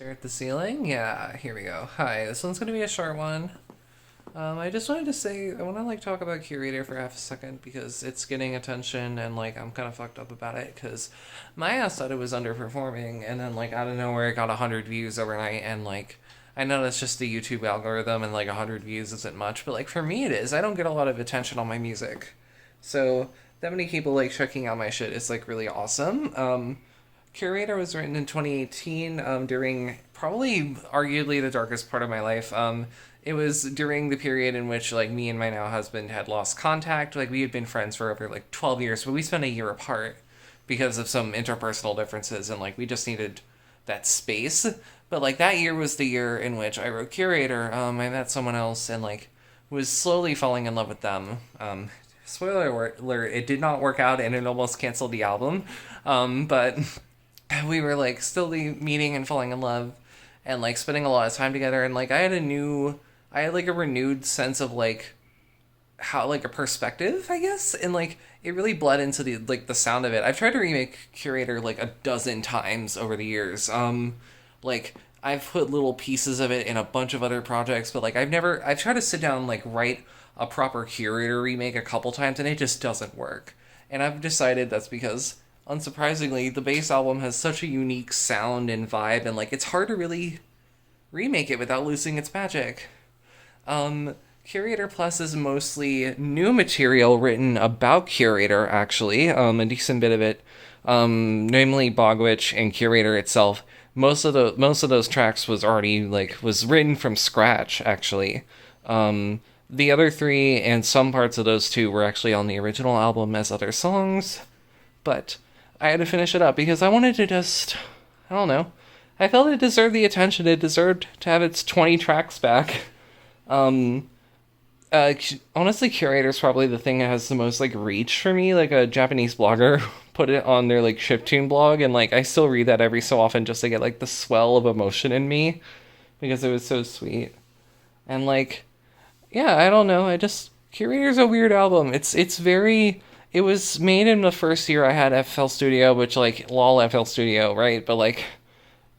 Stare at the ceiling? Yeah, here we go. Hi, this one's gonna be a short one. I just wanted to say, I want to, talk about Curator for half a second because it's getting attention and, I'm kind of fucked up about it because my ass thought it was underperforming and then, out of nowhere it got 100 views overnight and, I know that's just the YouTube algorithm and, 100 views isn't much, but, for me it is. I don't get a lot of attention on my music. So, that many people, checking out my shit is, really awesome. Curator was written in 2018 during probably arguably the darkest part of my life. It was during the period in which me and my now husband had lost contact. We had been friends for over 12 years, but we spent a year apart because of some interpersonal differences and we just needed that space. But that year was the year in which I wrote Curator. I met someone else and was slowly falling in love with them. Spoiler alert, it did not work out and it almost canceled the album. But we were still meeting and falling in love and spending a lot of time together, and I had a renewed sense of how a perspective, I guess, and it really bled into the sound of it. I've tried to remake Curator a dozen times over the years. I've put little pieces of it in a bunch of other projects, but I've tried to sit down write a proper Curator remake a couple times and it just doesn't work. And I've decided that's because, unsurprisingly, the bass album has such a unique sound and vibe, and it's hard to really remake it without losing its magic. Curator Plus is mostly new material written about Curator, actually, a decent bit of it, namely Bogwitch and Curator itself. Most of those tracks was already was written from scratch, actually. The other three and some parts of those two were actually on the original album as other songs, but I had to finish it up because I wanted to just, I don't know, I felt it deserved the attention. It deserved to have its 20 tracks back. Honestly, Curator's probably the thing that has the most reach for me. A Japanese blogger put it on their chiptune blog, and I still read that every so often just to get the swell of emotion in me because it was so sweet. And yeah, I don't know. Curator's a weird album. It was made in the first year I had FL Studio, which lol FL Studio, right? But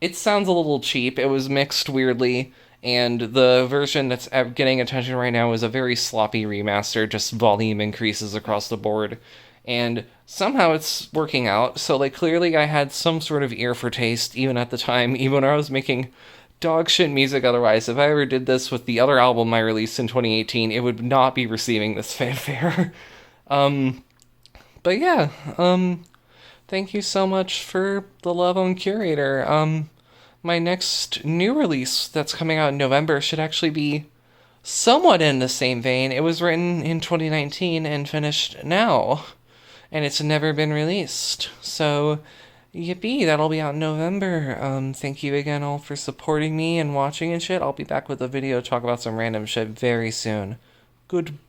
it sounds a little cheap. It was mixed weirdly, and the version that's getting attention right now is a very sloppy remaster, just volume increases across the board. And somehow it's working out. So clearly I had some sort of ear for taste even at the time, even when I was making dog shit music otherwise. If I ever did this with the other album I released in 2018, it would not be receiving this fanfare. But yeah, thank you so much for the love on Curator. My next new release that's coming out in November should actually be somewhat in the same vein. It was written in 2019 and finished now, and it's never been released. So, yippee, that'll be out in November. Thank you again all for supporting me and watching and shit. I'll be back with a video to talk about some random shit very soon. Good.